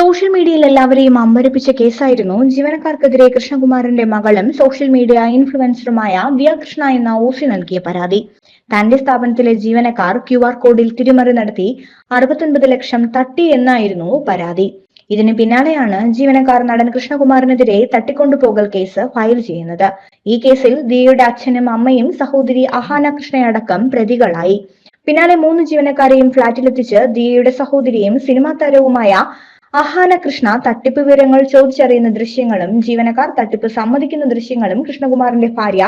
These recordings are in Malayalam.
സോഷ്യൽ മീഡിയയിൽ എല്ലാവരെയും അമ്പരപ്പിച്ച കേസായിരുന്നു ജീവനക്കാർക്കെതിരെ കൃഷ്ണകുമാറിന്റെ മകളും സോഷ്യൽ മീഡിയ ഇൻഫ്ലുവൻസറുമായ ദിയ കൃഷ്ണ എന്ന ഓസി നൽകിയ പരാതി. തന്റെ സ്ഥാപനത്തിലെ ജീവനക്കാർ QR കോഡിൽ തിരിമറി നടത്തി 69 ലക്ഷം തട്ടി എന്നായിരുന്നു പരാതി. ഇതിന് പിന്നാലെയാണ് ജീവനക്കാർ നടൻ കൃഷ്ണകുമാറിനെതിരെ തട്ടിക്കൊണ്ടുപോകൽ കേസ് ഫയൽ ചെയ്യുന്നത്. ഈ കേസിൽ ദിയയുടെ അച്ഛനും അമ്മയും സഹോദരി അഹാന കൃഷ്ണയടക്കം പ്രതികളായി. പിന്നാലെ 3 ജീവനക്കാരെയും ഫ്ളാറ്റിലെത്തിച്ച് ദിയയുടെ സഹോദരിയും സിനിമാ താരവുമായ അഹാന കൃഷ്ണ തട്ടിപ്പ് വിവരങ്ങൾ ചോദിച്ചറിയുന്ന ദൃശ്യങ്ങളും ജീവനക്കാർ തട്ടിപ്പ് സമ്മതിക്കുന്ന ദൃശ്യങ്ങളും കൃഷ്ണകുമാറിന്റെ ഭാര്യ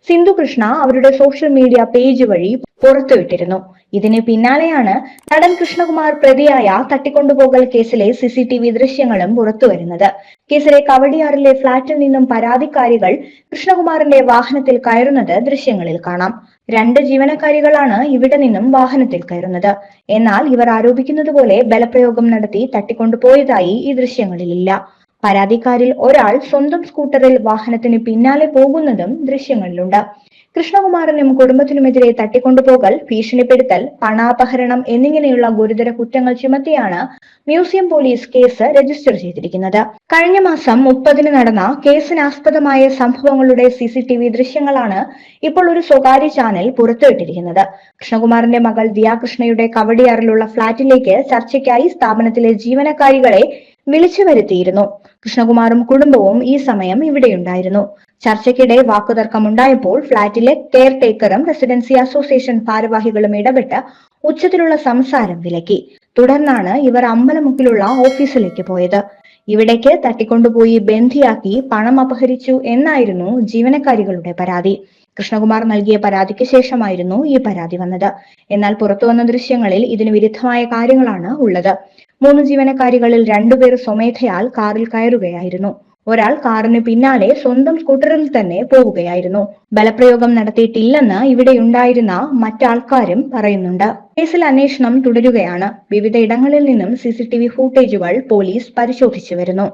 സിന്ധു കൃഷ്ണ അവരുടെ സോഷ്യൽ മീഡിയ പേജ് വഴി പുറത്തുവിട്ടിരുന്നു. ഇതിന് പിന്നാലെയാണ് നടൻ കൃഷ്ണകുമാർ പ്രതിയായ തട്ടിക്കൊണ്ടുപോകൽ കേസിലെ CCTV ദൃശ്യങ്ങളും പുറത്തുവരുന്നത്. കേസിലെ കവടിയാറിലെ ഫ്ളാറ്റിൽ നിന്നും പരാതിക്കാരികൾ കൃഷ്ണകുമാറിന്റെ വാഹനത്തിൽ കയറുന്നത് ദൃശ്യങ്ങളിൽ കാണാം. 2 ജീവനക്കാരികളാണ് ഇവിടെ നിന്നും വാഹനത്തിൽ കയറുന്നത്. എന്നാൽ ഇവർ ആരോപിക്കുന്നത് പോലെ ബലപ്രയോഗം നടത്തി തട്ടിക്കൊണ്ടുപോയതായി ഈ ദൃശ്യങ്ങളിലില്ല. പരാതിക്കാരിൽ ഒരാൾ സ്വന്തം സ്കൂട്ടറിൽ വാഹനത്തിന് പിന്നാലെ പോകുന്നതും ദൃശ്യങ്ങളിലുണ്ട്. കൃഷ്ണകുമാറിനും കുടുംബത്തിനുമെതിരെ തട്ടിക്കൊണ്ടുപോകൽ, ഭീഷണിപ്പെടുത്തൽ, പണാപഹരണം എന്നിങ്ങനെയുള്ള ഗുരുതര കുറ്റങ്ങൾ ചുമത്തിയാണ് മ്യൂസിയം പോലീസ് കേസ് രജിസ്റ്റർ ചെയ്തിരിക്കുന്നത്. കഴിഞ്ഞ മാസം 30-ന് നടന്ന കേസിനാസ്പദമായ സംഭവങ്ങളുടെ CCTV ദൃശ്യങ്ങളാണ് ഇപ്പോൾ ഒരു സ്വകാര്യ ചാനൽ പുറത്തുവിട്ടിരിക്കുന്നത്. കൃഷ്ണകുമാറിന്റെ മകൾ ദിയ കൃഷ്ണയുടെ കവടിയാറിലുള്ള ഫ്ളാറ്റിലേക്ക് ചർച്ചയ്ക്കായി സ്ഥാപനത്തിലെ ജീവനക്കാരികളെ വിളിച്ചു വരുത്തിയിരുന്നു. കൃഷ്ണകുമാറും കുടുംബവും ഈ സമയം ഇവിടെയുണ്ടായിരുന്നു. ചർച്ചയ്ക്കിടെ വാക്കുതർക്കമുണ്ടായപ്പോൾ ഫ്ളാറ്റിലെ കെയർ ടേക്കറും റെസിഡൻസി അസോസിയേഷൻ ഭാരവാഹികളും ഇടപെട്ട് ഉച്ചത്തിലുള്ള സംസാരം വിലക്കി. തുടർന്നാണ് ഇവർ അമ്പലമുക്കിലുള്ള ഓഫീസിലേക്ക് പോയത്. ഇവിടേക്ക് തട്ടിക്കൊണ്ടുപോയി ബന്ധിയാക്കി പണം അപഹരിച്ചു എന്നായിരുന്നു ജീവനക്കാരികളുടെ പരാതി. കൃഷ്ണകുമാർ നൽകിയ പരാതിക്ക് ശേഷമായിരുന്നു ഈ പരാതി വന്നത്. എന്നാൽ പുറത്തുവന്ന ദൃശ്യങ്ങളിൽ ഇതിന് വിരുദ്ധമായ കാര്യങ്ങളാണ് ഉള്ളത്. 3 ജീവനക്കാരികളിൽ 2 പേർ സ്വമേധയാൽ കാറിൽ കയറുകയായിരുന്നു. ഒരാൾ കാറിന് പിന്നാലെ സ്വന്തം സ്കൂട്ടറിൽ തന്നെ പോവുകയായിരുന്നു. ബലപ്രയോഗം നടത്തിയിട്ടില്ലെന്ന് ഇവിടെയുണ്ടായിരുന്ന മറ്റാൾക്കാരും പറയുന്നുണ്ട്. കേസിൽ അന്വേഷണം തുടരുകയാണ്. വിവിധ ഇടങ്ങളിൽ നിന്നും CCTV ഫൂട്ടേജുകൾ പോലീസ് പരിശോധിച്ചു വരുന്നു.